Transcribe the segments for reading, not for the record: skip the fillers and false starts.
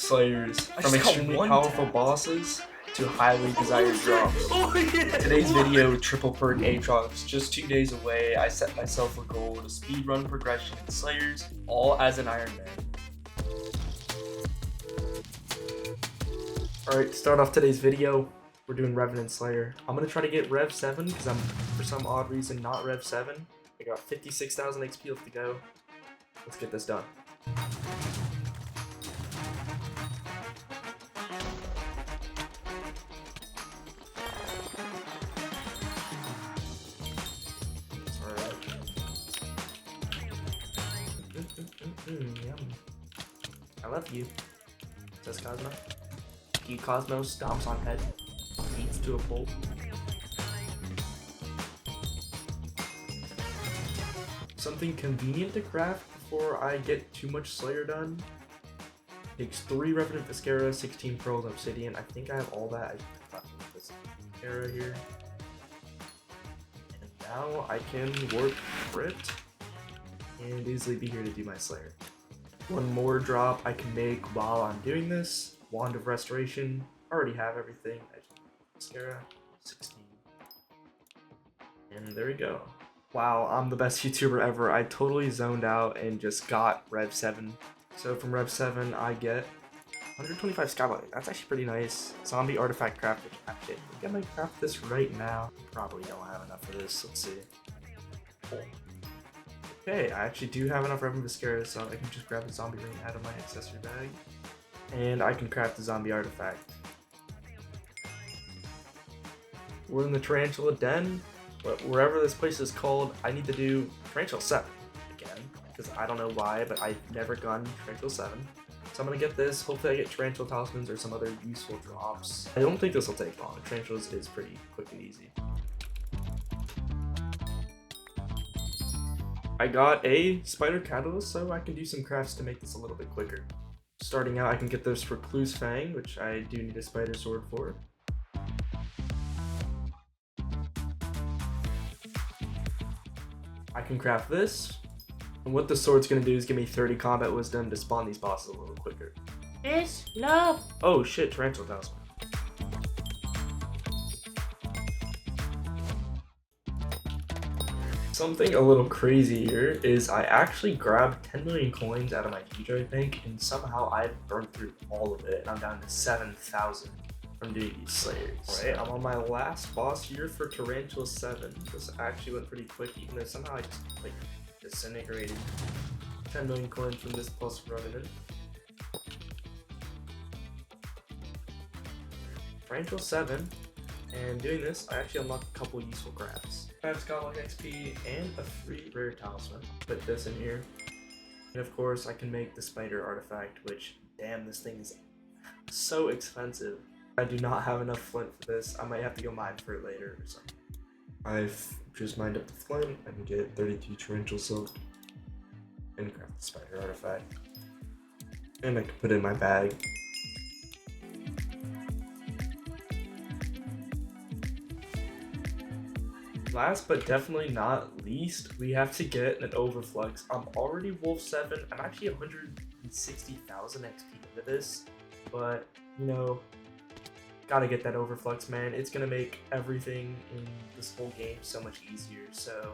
Slayers, from extremely powerful bosses to highly desired drops. Today's video, triple perk Aatrox, just 2 days away. I set myself a goal to speedrun progression in Slayers, all as an Iron Man. Alright, to start off today's video, we're doing Revenant Slayer. I'm gonna try to get Rev 7 because I'm, for some odd reason, not Rev 7. I got 56,000 XP left to go. Let's get this done. Yum. I love you, says Cosmo. You Cosmo stomps on head, eats to a pulp. Something convenient to craft before I get too much Slayer done. Takes 3 Revenant Viscera, 16 Pearls, Obsidian. I think I have all that. I got this Viscera here. And now I can work Crit and easily be here to do my Slayer. One more drop I can make while I'm doing this. Wand of Restoration. Already have everything. Viscera, 16. And there we go. Wow, I'm the best YouTuber ever. I totally zoned out and just got Rev 7. So from Rev 7, I get 125 Skyblock. That's actually pretty nice. Zombie Artifact Craft, which actually, I think I might craft this right now. Probably don't have enough for this. Let's see. Cool. Okay, I actually do have enough Revenant Viscera, so I can just grab the zombie ring out of my accessory bag. And I can craft the zombie artifact. We're in the Tarantula Den. Wherever this place is called, I need to do Tarantula 7 again, because I don't know why, but I've never gotten Tarantula 7. So I'm going to get this, hopefully I get Tarantula Talismans or some other useful drops. I don't think this will take long. Tarantulas is pretty quick and easy. I got a Spider Catalyst, so I can do some crafts to make this a little bit quicker. Starting out, I can get this Recluse Fang, which I do need a Spider Sword for. I can craft this, and what the sword's gonna do is give me 30 combat wisdom to spawn these bosses a little quicker. It's love! Oh shit, Tarantula Talisman. Something a little crazy here is I actually grabbed 10 million coins out of my G-Drive bank, and somehow I burned through all of it, and I'm down to 7,000 from doing these Slayers. Alright, I'm on my last boss here for Tarantula 7. This actually went pretty quick, even though somehow I just like disintegrated 10 million coins from this plus Revenant. Tarantula 7, and doing this, I actually unlocked a couple useful crafts. 5 Skyblock XP and a free rare talisman. Put this in here. And of course, I can make the spider artifact, which, damn, this thing is so expensive. I do not have enough flint for this. I might have to go mine for it later or something. I've just mined up the flint. I can get 32 Tarantula Silk and craft the spider artifact. And I can put it in my bag. Last but definitely not least, we have to get an Overflux. I'm already Wolf 7. I'm actually 160,000 XP into this, but you know, gotta get that Overflux, man. It's gonna make everything in this whole game so much easier, so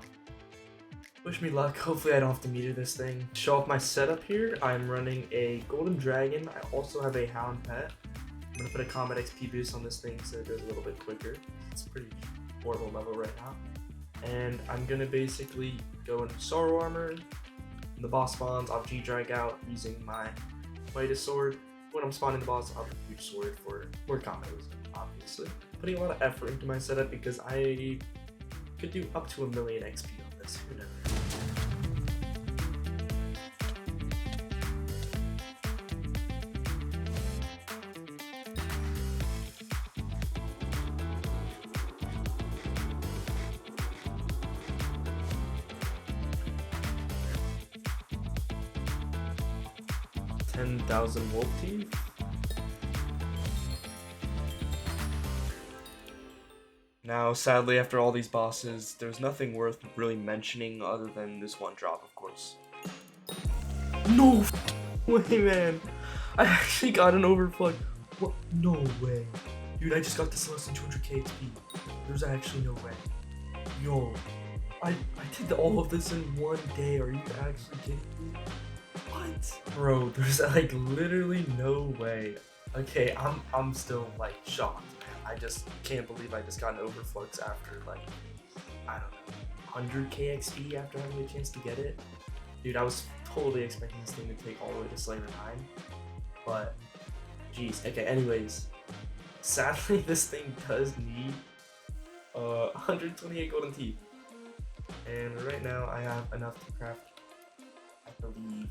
wish me luck. Hopefully I don't have to meter this thing. Show off my setup here. I'm running a Golden Dragon. I also have a Hound Pet. I'm gonna put a Combat XP boost on this thing so it goes a little bit quicker. It's pretty horrible level right now. And I'm gonna basically go into Sorrow Armor. When the boss spawns, I'll G-Drag out using my Midas Sword. When I'm spawning the boss, I'll use Sword for more combat wisdom, obviously. Putting a lot of effort into my setup because I could do up to 1,000,000 XP on this, who knows. $10,000 Wolf Teeth. Now, sadly, after all these bosses, there's nothing worth really mentioning other than this one drop, of course. No way, man. I actually got an Overflux. What? No way. Dude, I just got this less than 200k XP. There's actually no way. Yo, I did all of this in one day. Are you actually kidding me? What? Bro, there's like literally no way. Okay, I'm still like shocked, man. I just can't believe I just got an Overflux after like, I don't know, 100k XP after having a chance to get it. Dude, I was totally expecting this thing to take all the way to Slayer 9. But, jeez. Okay, anyways. Sadly, this thing does need 128 golden teeth. And right now, I have enough to craft, I believe,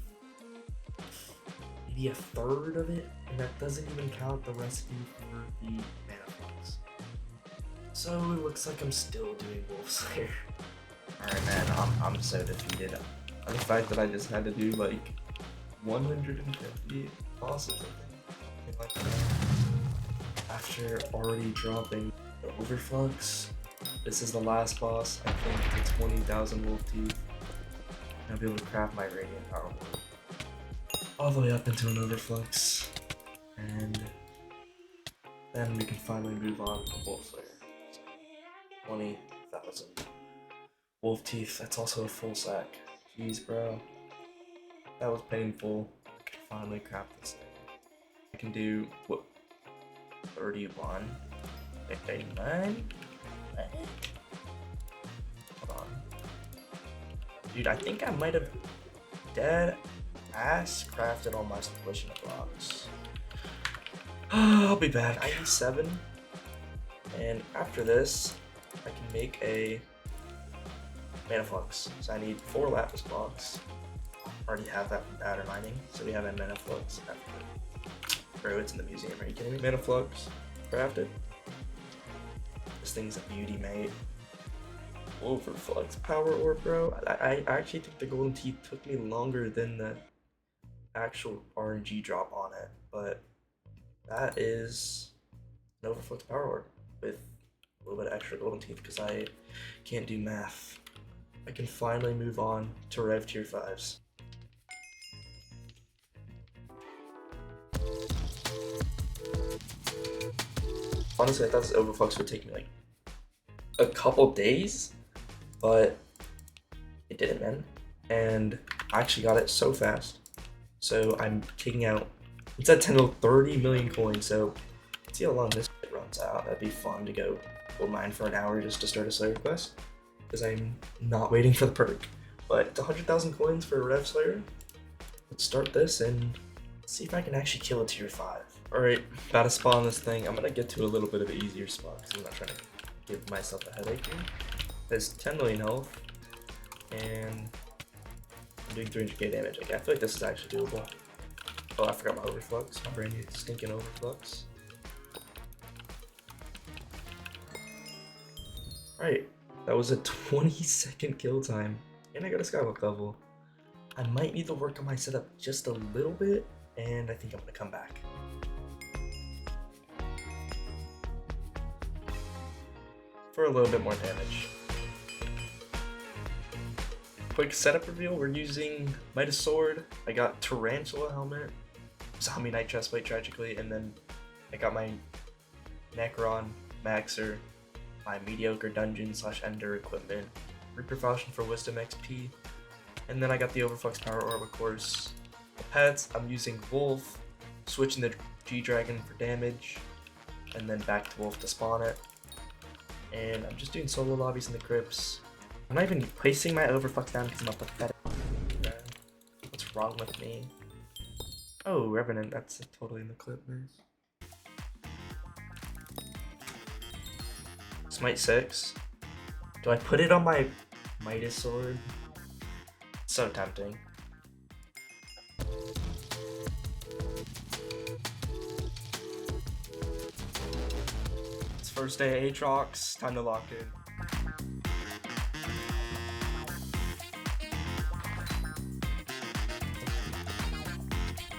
maybe a third of it. And that doesn't even count the recipe for the Manaflux. So, it looks like I'm still doing Wolf Slayer. Alright, man, I'm so defeated. The fact that I just had to do like 150 bosses, I think like that. After already dropping the Overflux, this is the last boss. I think the 20,000 wolf teeth. I'll be able to craft my radiant power ward all the way up into an Overflux, and then we can finally move on to Wolf Slayer. 20,000 wolf teeth. That's also a full sack. Jeez, bro. That was painful. I can finally craft this thing. I can do, what, 31? 39? Hold on. Dude, I think I might have dead ass crafted all my solution blocks. I'll be back. 97. And after this, I can make a Manaflux. So I need 4 lapis blocks. Already have that from pattern mining. So we have a Manaflux. Bro, it's in the museum. Are you kidding me? Manaflux. Crafted. This thing's a beauty, mate. Overflux power orb, bro. I actually think the golden teeth took me longer than the actual RNG drop on it. But that is an Overflux power orb with a little bit of extra golden teeth because I can't do math. I can finally move on to Rev Tier 5s. Honestly, I thought this Overflux would take me like a couple days, but it didn't, man. And I actually got it so fast. So I'm taking out, it's at 10 to 30 million coins, so let's see how long this runs out. That'd be fun to go mine for an hour just to start a Slayer quest, because I'm not waiting for the perk. But it's 100,000 coins for a Rev Slayer. Let's start this and see if I can actually kill a tier 5. Alright, about to spawn this thing. I'm gonna get to a little bit of an easier spot because I'm not trying to give myself a headache here. There's 10 million health, and I'm doing 300k damage. Okay, I feel like this is actually doable. Oh, I forgot my Overflux. My brand new stinking Overflux. Alright, that was a 20-second kill time, and I got a Skyblock level. I might need to work on my setup just a little bit, and I think I'm gonna come back. For a little bit more damage. Quick setup reveal, we're using Midas Sword. I got Tarantula helmet, Zombie Knight chestplate tragically, and then I got my Necron Maxer, my mediocre dungeon / ender equipment, Reaper Falchion for Wisdom XP, and then I got the Overflux Power Orb, of course. The pets, I'm using Wolf, switching the G-Dragon for damage, and then back to Wolf to spawn it. And I'm just doing solo lobbies in the crypts. I'm not even placing my Overflux down because I'm a pathetic. What's wrong with me? Oh, Revenant, that's totally in the clip, nice. Smite 6. Do I put it on my Midas Sword? So tempting. It's first day at Aatrox, time to lock in.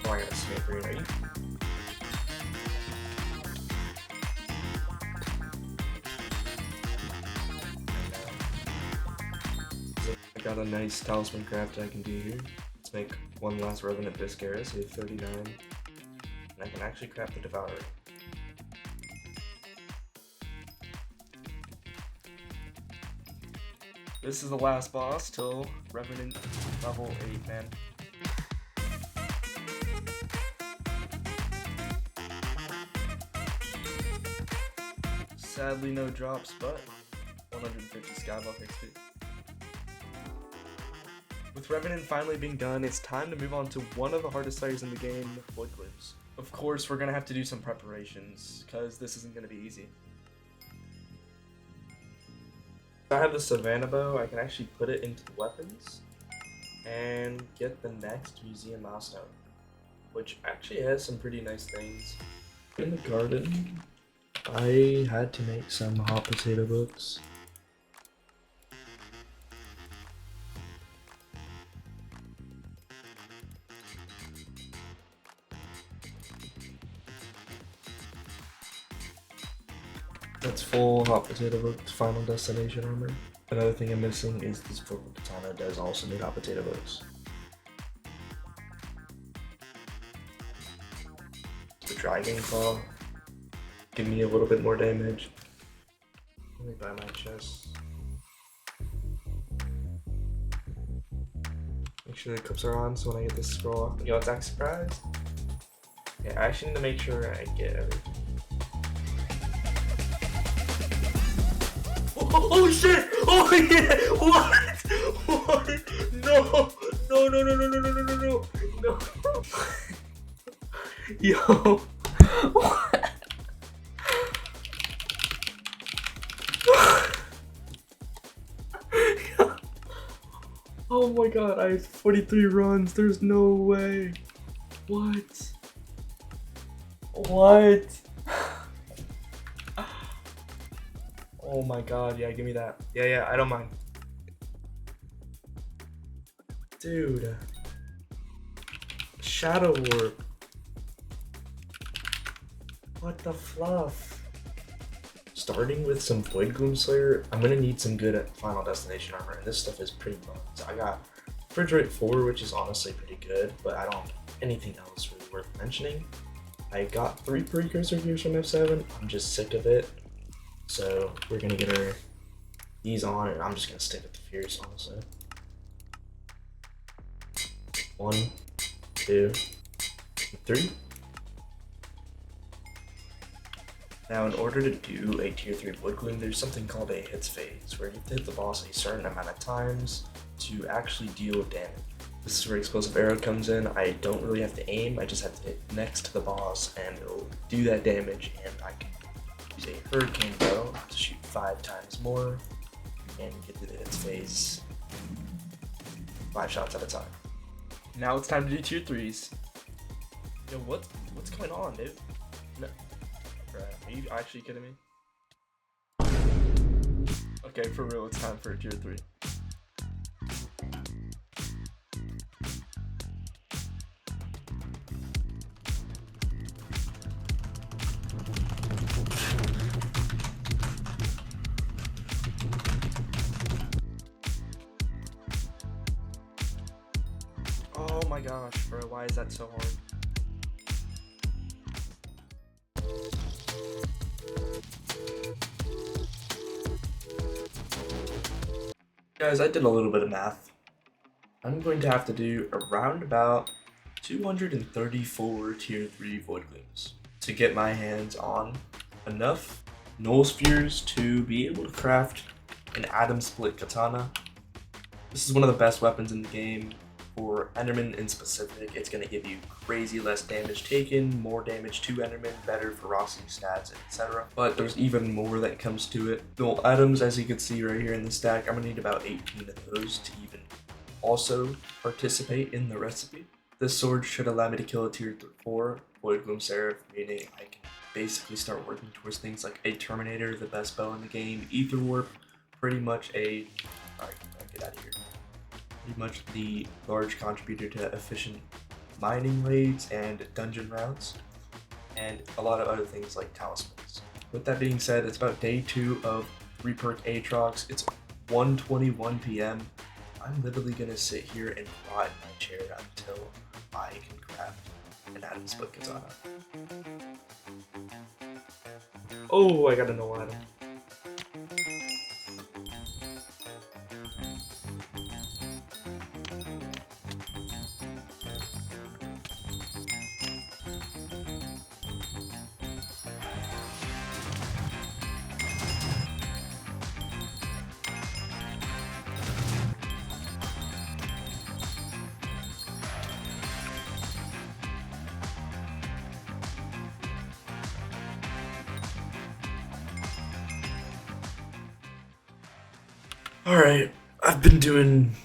Oh, I got a snake green, are you? I got a nice talisman craft I can do here. Let's make one last Revenant Disc Era, so we have 39. and I can actually craft the Devourer. This is the last boss till Revenant level 8, man. Sadly no drops, but 150 Skyblock XP. With Revenant finally being done, it's time to move on to one of the hardest Slayers in the game, Voidglooms. Of course, we're gonna have to do some preparations, because this isn't gonna be easy. I have the Savannah bow, I can actually put it into the weapons, and get the next museum milestone, which actually has some pretty nice things. In the garden, I had to make some hot potato books. That's full hot potato books, final destination armor. Another thing I'm missing is this purple katana does also need hot potato books. The dragon claw. Give me a little bit more damage. Let me buy my chest. Make sure the cups are on so when I get this scroll, yo, attack surprise. Yeah, I actually need to make sure I get everything. Oh shit! Oh yeah! What? No! No! No! No! No! No! No! No! No! No! Yo! What? Oh my god, I have 43 runs, there's no way. What? What? Oh my god, yeah, give me that. Yeah, I don't mind. Dude. Shadow Warp. What the fluff? Starting with some Voidgloom Slayer, I'm gonna need some good final destination armor, and this stuff is pretty low. So I got Refrigerate 4, which is honestly pretty good, but I don't have anything else really worth mentioning. I got 3 precursor gears from F7, I'm just sick of it. So we're gonna get these on, and I'm just gonna stick with the Fierce, honestly. 1, 2, 3. Now, in order to do a tier 3 Voidgloom, there's something called a hits phase, where you have to hit the boss a certain amount of times to actually deal damage. This is where Explosive Arrow comes in. I don't really have to aim, I just have to hit next to the boss, and it'll do that damage, and I can use a Hurricane Bow to shoot 5 times more, and get through the hits phase 5 shots at a time. Now it's time to do tier 3s. Yo, what's going on, dude? No. Are you actually kidding me? Okay, for real, it's time for a tier 3. Oh my gosh, bro, why is that so hard? Guys, I did a little bit of math. I'm going to have to do around about 234 tier 3 Voidglooms to get my hands on enough Null Spheres to be able to craft an Atomsplit katana. This is one of the best weapons in the game. For Enderman in specific, it's going to give you crazy less damage taken, more damage to Enderman, better ferocity stats, etc. But there's even more that comes to it. Null items, as you can see right here in the stack, I'm going to need about 18 of those to even also participate in the recipe. This sword should allow me to kill a tier 4 Voidgloom Slayer, meaning I can basically start working towards things like a Terminator, the best bow in the game, Ether Warp, pretty much a... Alright, get out of here. Pretty much the large contributor to efficient mining raids and dungeon routes, and a lot of other things like talismans. With that being said, it's about day 2 of 3-perk Aatrox. It's 1:21 p.m. I'm literally gonna sit here and rot in my chair until I can craft an Atomsplit katana. Oh, I got a no item. Alright, I've been doing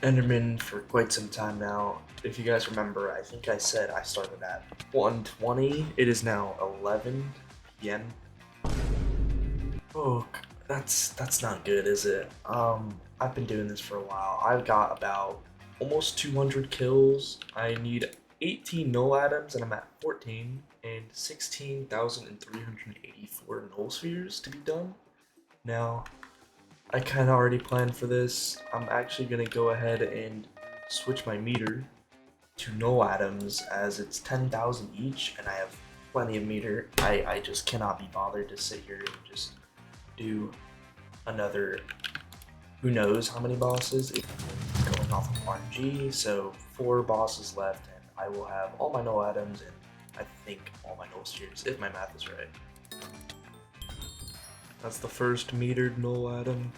Enderman for quite some time now. If you guys remember, I think I said I started at 1:20. It is now 11 p.m. Oh, that's not good, is it? I've been doing this for a while. I've got about almost 200 kills. I need 18 null atoms, and I'm at 14, and 16,384 null spheres to be done. Now, I kind of already planned for this. I'm actually going to go ahead and switch my meter to null atoms, as it's 10,000 each and I have plenty of meter. I just cannot be bothered to sit here and just do another who knows how many bosses. It's going off of RNG, so 4 bosses left and I will have all my null atoms and I think all my null spheres, if my math is right. That's the first metered null atom.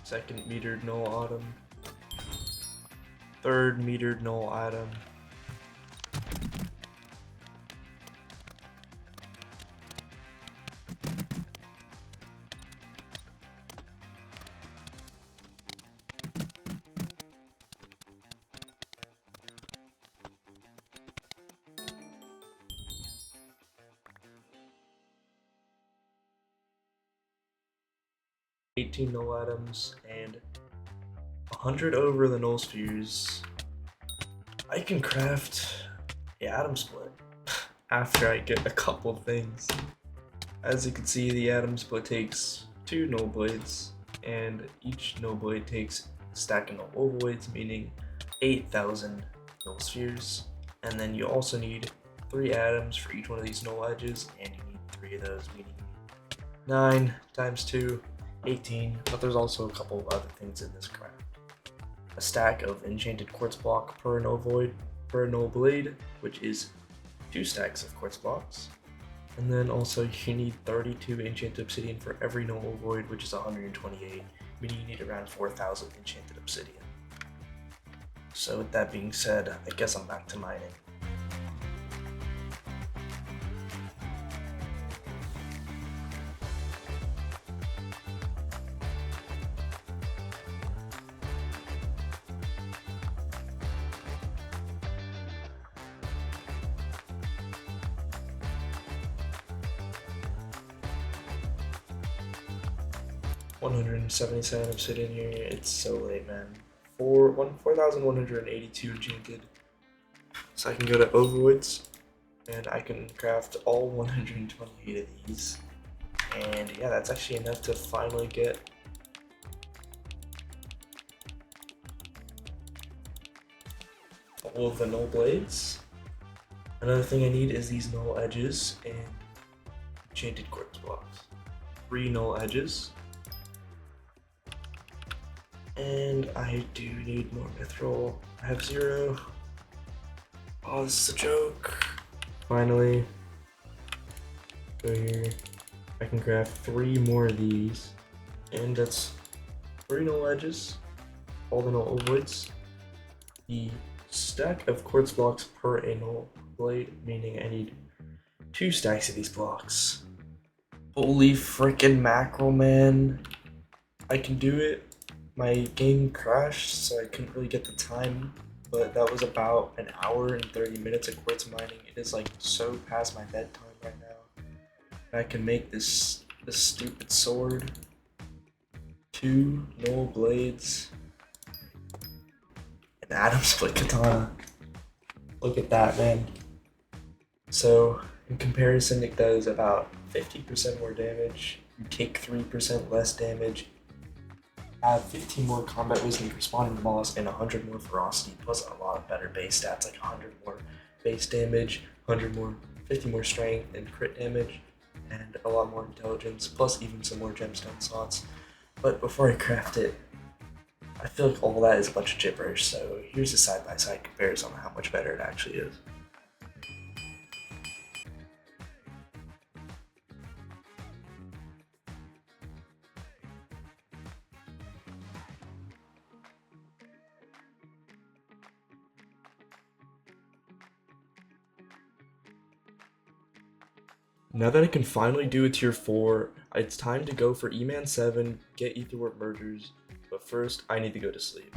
Second metered null atom. Third metered null atom. $18 null atoms and 100 over the null spheres. I can craft the Atomsplit after I get a couple things. As you can see, the Atomsplit takes 2 null blades, and each null blade takes a stack of null ovoids, meaning 8,000 null spheres. And then you also need 3 atoms for each one of these null edges, and you need 3 of those, meaning 9 times 2, 18. But there's also a couple of other things in this craft. A stack of enchanted quartz block per null void per null blade, which is 2 stacks of quartz blocks. And then also you need 32 enchanted obsidian for every null void, which is 128, meaning you need around 4,000 enchanted obsidian. So with that being said, I guess I'm back to mining. $177 obsidian here. It's so late, man. 4,182 enchanted. So I can go to ovoids and I can craft all 128 of these. And yeah, that's actually enough to finally get all of the null blades. Another thing I need is these null edges and enchanted quartz blocks. 3 null edges. And I do need more mithril. I have 0. Oh, this is a joke. Finally, go here. I can craft 3 more of these. And that's 3 null edges, all the null ovoids. The stack of quartz blocks per a null blade, meaning I need 2 stacks of these blocks. Holy frickin' mackerel, man. I can do it. My game crashed, so I couldn't really get the time, but that was about an hour and 30 minutes of quartz mining. It is like so past my bedtime right now. I can make this stupid sword, 2 null blades, an Atomsplit katana. Look at that, man. So in comparison, it does about 50% more damage. You take 3% less damage. I have 15 more combat wisdom for spawning the boss and 100 more ferocity, plus a lot of better base stats, like 100 more base damage, 100 more, 50 more strength and crit damage, and a lot more intelligence, plus even some more gemstone slots. But before I craft it, I feel like all that is a bunch of gibberish, so here's a side-by-side comparison on how much better it actually is. Now that I can finally do a tier 4, it's time to go for Eman 7, get Etherwarp mergers, but first I need to go to sleep.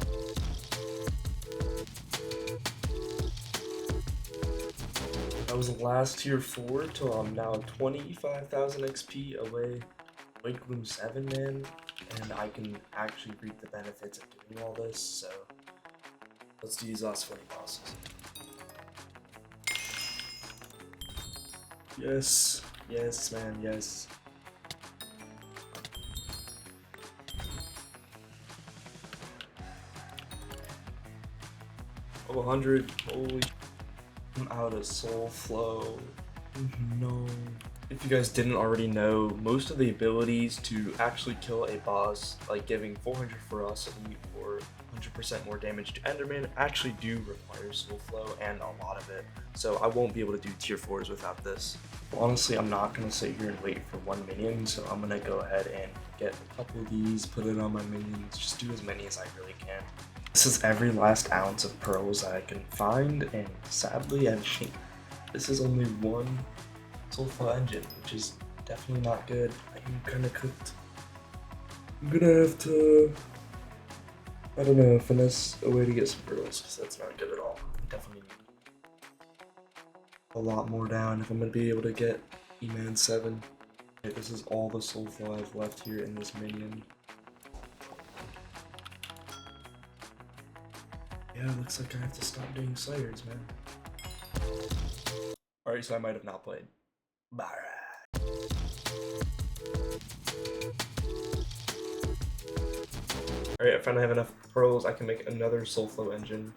That was the last tier 4 till I'm now 25,000 XP away. Voidgloom 7, man, and I can actually reap the benefits of doing all this, so let's do these last 40 bosses. Yes, yes, man, yes. Oh, 100, holy. I'm out of soul flow. No. If you guys didn't already know, most of the abilities to actually kill a boss, like giving 400 ferocity or 100% more damage to Enderman, actually do require soul flow, and a lot of it. So I won't be able to do tier 4s without this. Honestly, I'm not going to sit here and wait for one minion, so I'm going to go ahead and get a couple of these, put it on my minions, just do as many as I really can. This is every last ounce of pearls that I can find, and sadly, I think this is only one soul flow engine, which is definitely not good. I'm kind of cooked. I'm gonna have to, I don't know, finesse a way to get some pearls, because that's not good at all. Definitely need a lot more down if I'm gonna be able to get Eman 7. Okay, this is all the soul flow I have left here in this minion. Yeah, looks like I have to stop doing Slayers, man. Alright, so I might have not played. Alright, I finally have enough pearls. I can make another soul flow engine.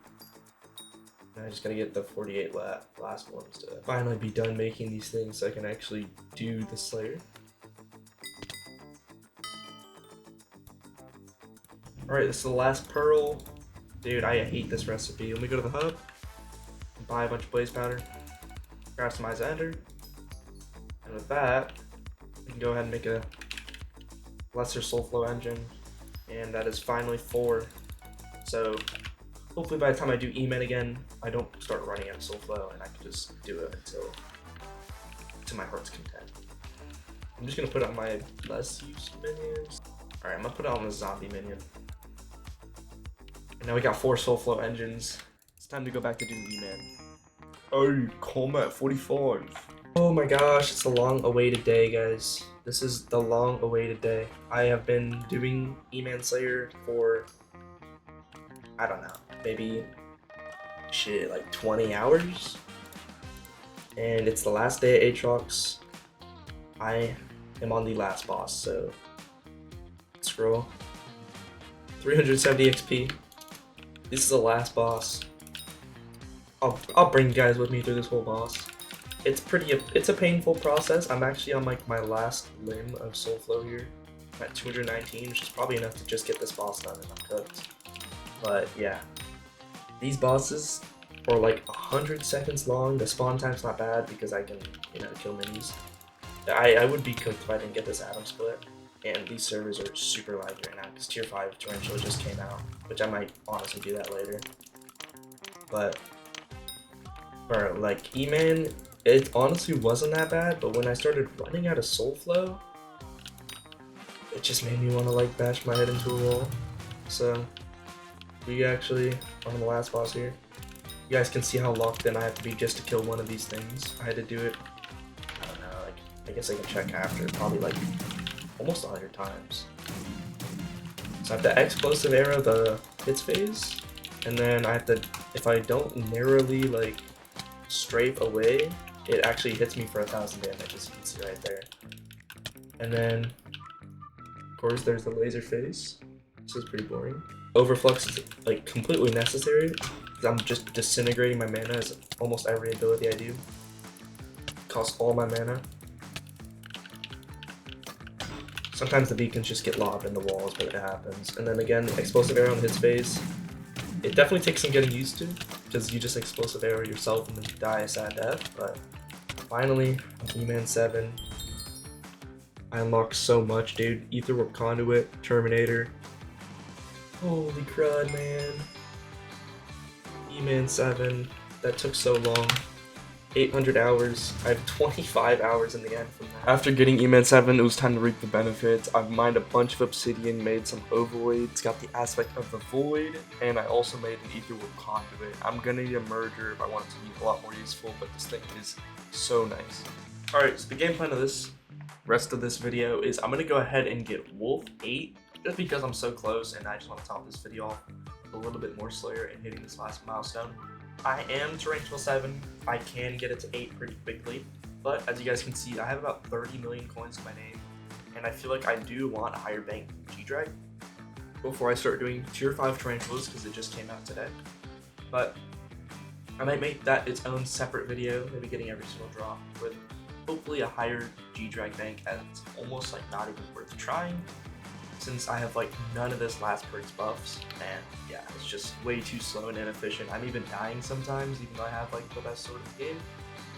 And I just gotta get the 48 last ones to finally be done making these things so I can actually do the Slayer. Alright, this is the last pearl. Dude, I hate this recipe. Let me go to the hub, buy a bunch of blaze powder, grab some Ender, and with that, we can go ahead and make a lesser soul flow engine, and that is finally 4. So hopefully by the time I do Eman again, I don't start running out of soul flow, and I can just do it until to my heart's content. I'm just gonna put on my less used minions. All right, I'm gonna put on the zombie minion. And now we got 4 soul flow engines. It's time to go back to do Eman. Oh, combat 45. Oh my gosh, it's the long awaited day, guys. This is the long awaited day. I have been doing Eman Slayer for, I don't know, maybe shit, like 20 hours. And it's the last day at Aatrox. I am on the last boss, so scroll. 370 XP. This is the last boss. I'll bring you guys with me through this whole boss. It's a painful process. I'm actually on like my last limb of soul flow here. I'm at 219, which is probably enough to just get this boss done and I'm cooked. But yeah, these bosses are like 100 seconds long. The spawn time's not bad because I can, you know, kill minis. I would be cooked if I didn't get this Atomsplit. And these servers are super laggy right now because tier 5 Tarantula just came out, which I might honestly do that later. But for like Eman, it honestly wasn't that bad, but when I started running out of soul flow, it just made me want to like bash my head into a wall. So we actually on the last boss here. You guys can see how locked in I have to be just to kill one of these things. I had to do it, I don't know, like I guess I can check after, probably like almost 100 times. So I have to explosive arrow the hits phase, and then I have to, if I don't narrowly like strafe away, it actually hits me for 1000 damage, as you can see right there. And then, of course, there's the laser phase. This is pretty boring. Overflux is like completely necessary because I'm just disintegrating my mana as almost every ability I do. Costs all my mana. Sometimes the beacons just get lobbed in the walls, but it happens. And then again, explosive arrow in his phase. It definitely takes some getting used to because you just explosive arrow yourself and then you die a sad death. But finally, Eman 7. I unlocked so much, dude. Ether Warp Conduit, Terminator. Holy crud, man. Eman 7. That took so long. 800 hours. I have 25 hours in the end from that. After getting Eman 7, it was time to reap the benefits. I've mined a bunch of obsidian, made some ovoids, got the aspect of the void, and I also made an Ether Warp Conduit. I'm gonna need a merger if I want it to be a lot more useful, but this thing is so nice. Alright, so the game plan of this rest of this video is I'm gonna go ahead and get Wolf 8 just because I'm so close and I just want to top this video off a little bit more Slayer and hitting this last milestone. I am Tarantula 7. I can get it to 8 pretty quickly, but as you guys can see, I have about 30 million coins in my name, and I feel like I do want a higher bank G-Drag before I start doing tier 5 Tarantulas because it just came out today. But I might make that its own separate video, maybe getting every single drop with hopefully a higher G-Drag bank, as it's almost like not even worth trying since I have like none of this last perks buffs, and yeah, it's just way too slow and inefficient. I'm even dying sometimes even though I have like the best sword in the game.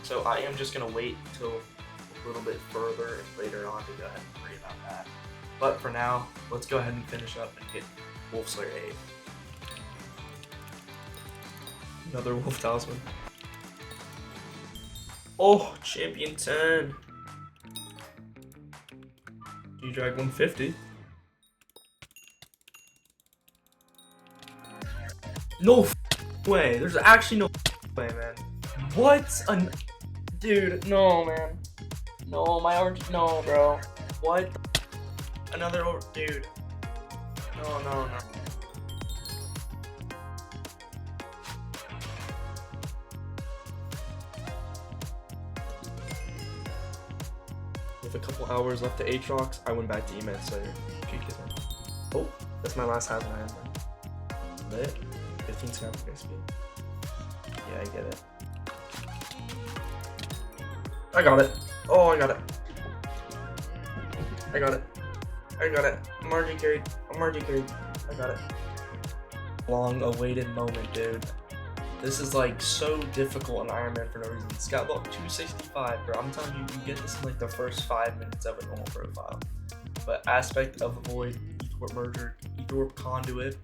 So I am just gonna wait till a little bit further and later on to go ahead and worry about that. But for now, let's go ahead and finish up and get Wolf Slayer 8. Another Wolf Talisman. Oh, Champion 10. G-Drag 150. No way. There's actually no way, man. What? Dude, no, man. No, my orange. No, bro. What? Another dude. No. With a couple hours left to Aatrox, I went back to Revenant Slayer. Oh, that's my last hazard item. Lit. 15 Skyblock speed. Yeah, I get it. I got it. Oh, I got it. I got it. I'm RG carried. I got it. Long awaited moment, dude. This is like so difficult in Iron Man for no reason. Skyblock 265, bro. I'm telling you, you get this in like the first 5 minutes of a normal profile. But aspect of the void, Ether Warp merger, Ether Warp conduit,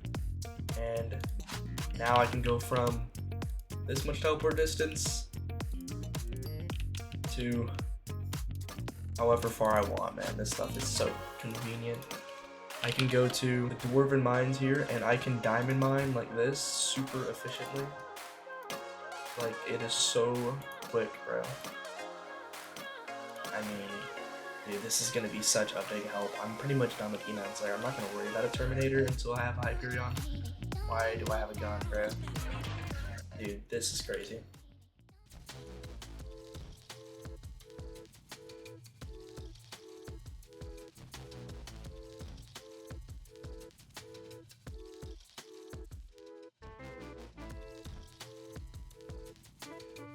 and now I can go from this much teleport distance to however far I want, man. This stuff is so convenient. I can go to the Dwarven Mines here and I can diamond mine like this super efficiently. Like, it is so quick, bro. I mean, dude, this is gonna be such a big help. I'm pretty much done with Eman Slayer. I'm not gonna worry about a Terminator until I have a Hyperion. Why do I have a gun, bro? Dude, this is crazy.